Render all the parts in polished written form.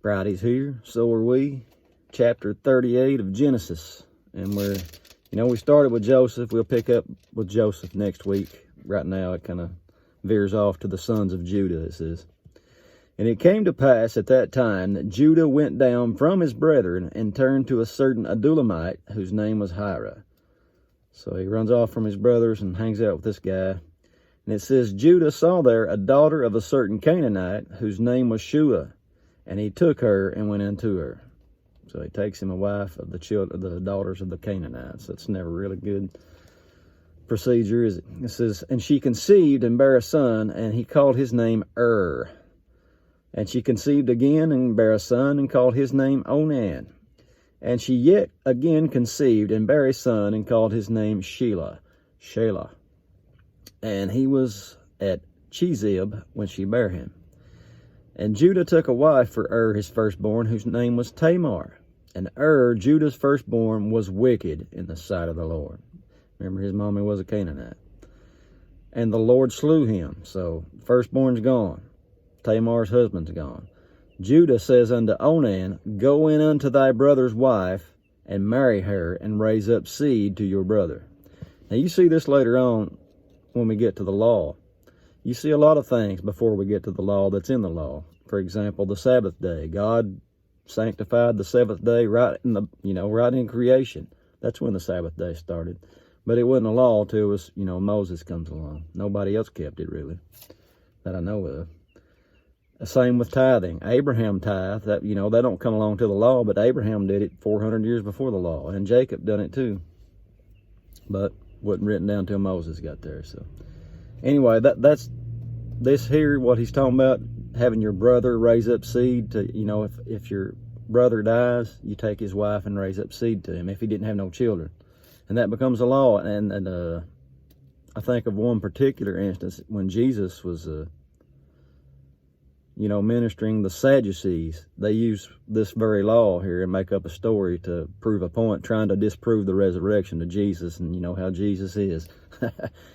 Friday's here, so are we. Chapter 38 of Genesis. And we started with Joseph. We'll pick up with Joseph next week. Right now, it kind of veers off to the sons of Judah, it says. And it came to pass at that time that Judah went down from his brethren and turned to a certain Adullamite, whose name was Hira. So he runs off from his brothers and hangs out with this guy. And it says, Judah saw there a daughter of a certain Canaanite, whose name was Shua. And he took her and went into her. So he takes him a wife of the daughters of the Canaanites. That's never really good procedure, is it? It says, and she conceived and bare a son, and he called his name And she conceived again and bare a son, and called his name Onan. And she yet again conceived and bare a son, and called his name Shelah. And he was at Chezib when she bare him. And Judah took a wife for his firstborn, whose name was Tamar. And Judah's firstborn, was wicked in the sight of the Lord. Remember, his mommy was a Canaanite. And the Lord slew him. So, firstborn's gone. Tamar's husband's gone. Judah says unto Onan, Go in unto thy brother's wife, and marry her, and raise up seed to your brother. Now, you see this later on when we get to the law. You see a lot of things before we get to the law that's in the law. For example, the Sabbath day. God sanctified the seventh day right in creation. That's when the Sabbath day started. But it wasn't a law till Moses comes along. Nobody else kept it, really, that I know of. The same with tithing. Abraham tithed. That don't come along to the law, but Abraham did it 400 years before the law, and Jacob done it too. But wasn't written down till Moses got there. So anyway, that's this here. What he's talking about, having your brother raise up seed to if your brother dies, you take his wife and raise up seed to him if he didn't have no children, and that becomes a law. And I think of one particular instance when Jesus was ministering the Sadducees. They use this very law here and make up a story to prove a point, trying to disprove the resurrection of Jesus, and how Jesus is.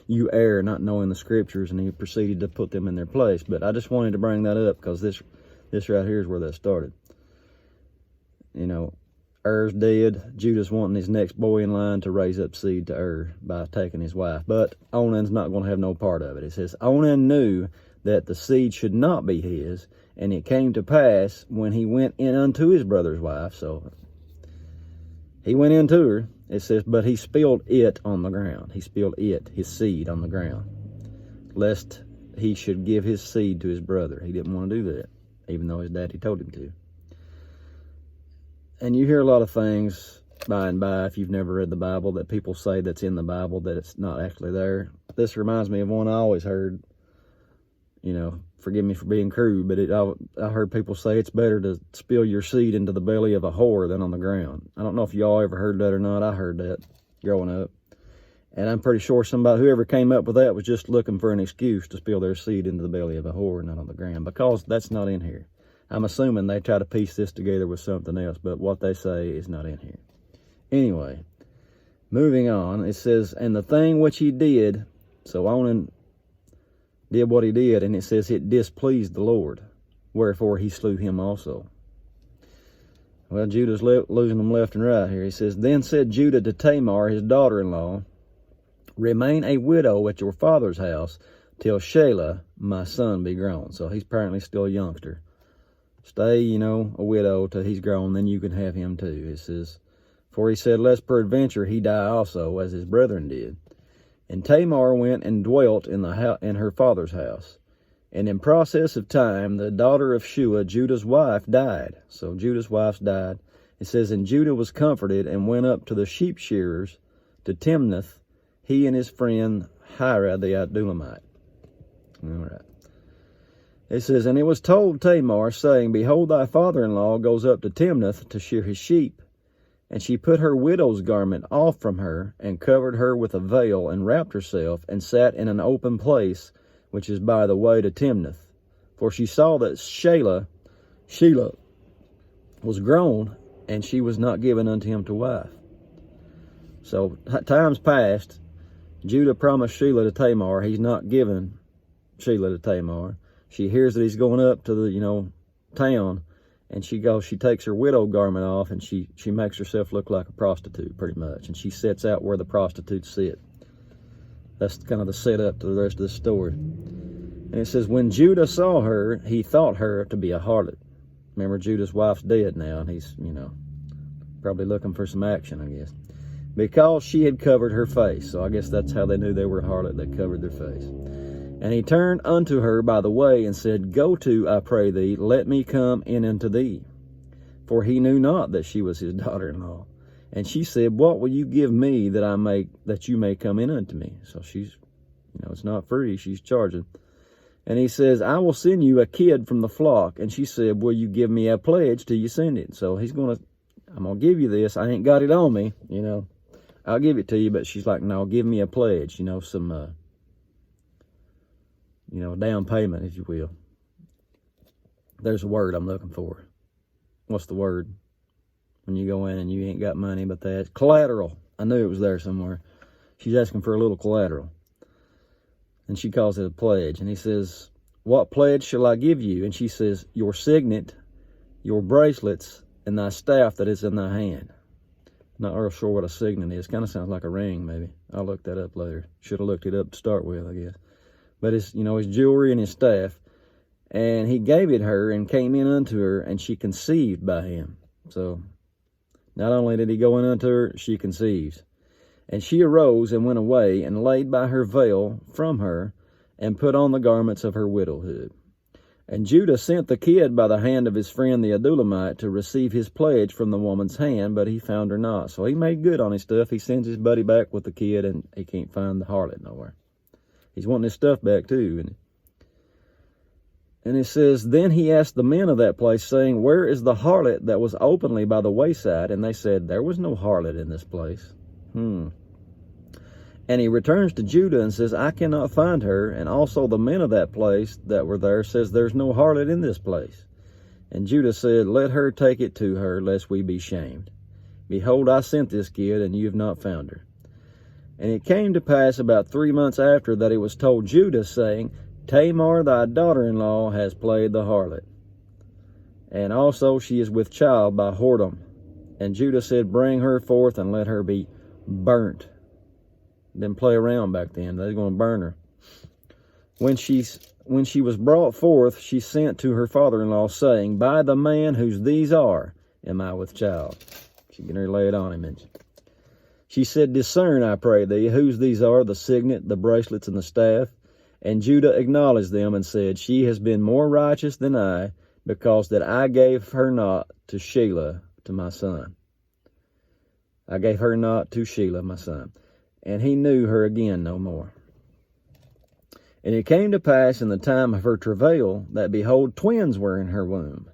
You err not knowing the scriptures, and he proceeded to put them in their place. But I just wanted to bring that up because this right here is where that started. Er's dead. Judah's wanting his next boy in line to raise up seed to by taking his wife. But Onan's not going to have no part of it. It says, Onan knew that the seed should not be his, and it came to pass when he went in unto his brother's wife. So he went into her. It says, but he spilled it on the ground. He spilled his seed, on the ground, lest he should give his seed to his brother. He didn't want to do that, even though his daddy told him to. And you hear a lot of things by and by, if you've never read the Bible, that people say that's in the Bible, that it's not actually there. This reminds me of one I always heard. Forgive me for being crude, but I heard people say it's better to spill your seed into the belly of a whore than on the ground. I don't know if y'all ever heard that or not. I heard that growing up. And I'm pretty sure whoever came up with that was just looking for an excuse to spill their seed into the belly of a whore, not on the ground, because that's not in here. I'm assuming they try to piece this together with something else, but what they say is not in here. Anyway, moving on, it says, and the thing which he did, so Onan did what he did, and it says it displeased the Lord, wherefore he slew him also. Well, Judah's losing them left and right here. He says, then said Judah to Tamar, his daughter-in-law, remain a widow at your father's house till Shelah, my son, be grown. So he's apparently still a youngster. Stay, a widow till he's grown, then you can have him too. It says, for he said, lest peradventure he die also, as his brethren did. And Tamar went and dwelt in her father's house. And in process of time, the daughter of Shua, Judah's wife, died. So Judah's wife died. It says, and Judah was comforted and went up to the sheep shearers to Timnath, he and his friend Hira the Adullamite. All right. It says, and it was told Tamar, saying, behold, thy father-in-law goes up to Timnath to shear his sheep. And she put her widow's garment off from her, and covered her with a veil, and wrapped herself, and sat in an open place, which is by the way to Timnath. For she saw that Shelah was grown, and she was not given unto him to wife. So times past, Judah promised Shelah to Tamar. He's not given Shelah to Tamar. She hears that he's going up to the, town, And she takes her widow garment off, and she makes herself look like a prostitute, pretty much. And she sits out where the prostitutes sit. That's kind of the setup to the rest of the story. And it says, when Judah saw her, he thought her to be a harlot. Remember, Judah's wife's dead now, and he's, probably looking for some action, I guess. Because she had covered her face. So I guess that's how they knew they were a harlot. They covered their face. And he turned unto her by the way and said, go to, I pray thee, let me come in unto thee. For he knew not that she was his daughter-in-law. And she said, what will you give me that you may come in unto me? So she's, it's not free, she's charging. And he says, I will send you a kid from the flock. And she said, will you give me a pledge till you send it? So I'm going to give you this. I ain't got it on me, I'll give it to you. But she's like, no, give me a pledge, some, down payment, if you will. There's a word I'm looking for. What's the word? When you go in and you ain't got money, but that's collateral. I knew it was there somewhere. She's asking for a little collateral. And she calls it a pledge. And he says, what pledge shall I give you? And she says, your signet, your bracelets, and thy staff that is in thy hand. Not real sure what a signet is. Kind of sounds like a ring, maybe. I'll look that up later. Should have looked it up to start with, I guess. But it's, his jewelry and his staff. And he gave it her and came in unto her, and she conceived by him. So, not only did he go in unto her, she conceives. And she arose and went away, and laid by her veil from her, and put on the garments of her widowhood. And Judah sent the kid by the hand of his friend the Adullamite to receive his pledge from the woman's hand, but he found her not. So he made good on his stuff. He sends his buddy back with the kid, and he can't find the harlot nowhere. He's wanting his stuff back too. And it says, then he asked the men of that place, saying, where is the harlot that was openly by the wayside? And they said, there was no harlot in this place. And he returns to Judah and says, I cannot find her. And also the men of that place that were there says, there's no harlot in this place. And Judah said, let her take it to her, lest we be shamed. Behold, I sent this kid, and you have not found her. And it came to pass about 3 months after that it was told Judah, saying, Tamar thy daughter-in-law has played the harlot. And also she is with child by whoredom. And Judah said, bring her forth and let her be burnt. Didn't play around back then. They're going to burn her. When she was brought forth, she sent to her father-in-law, saying, by the man whose these are, am I with child. She can ready to lay it on him, isn't she? She said, discern, I pray thee, whose these are, the signet, the bracelets, and the staff. And Judah acknowledged them and said, she has been more righteous than I, because that I gave her not to Shelah, to my son. I gave her not to Shelah, my son. And he knew her again no more. And it came to pass in the time of her travail, that behold, twins were in her womb.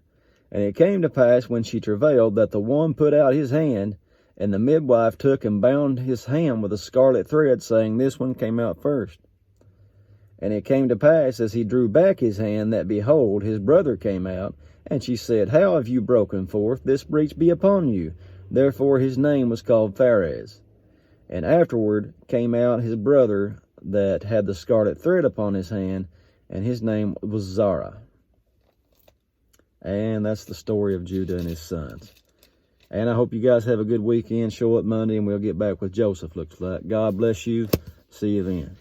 And it came to pass when she travailed, that the one put out his hand, and the midwife took and bound his hand with a scarlet thread, saying, this one came out first. And it came to pass, as he drew back his hand, that behold, his brother came out. And she said, how have you broken forth? This breach be upon you. Therefore his name was called Pharez. And afterward came out his brother that had the scarlet thread upon his hand, and his name was Zara. And that's the story of Judah and his sons. And I hope you guys have a good weekend. Show up Monday, and we'll get back with Joseph, looks like. God bless you. See you then.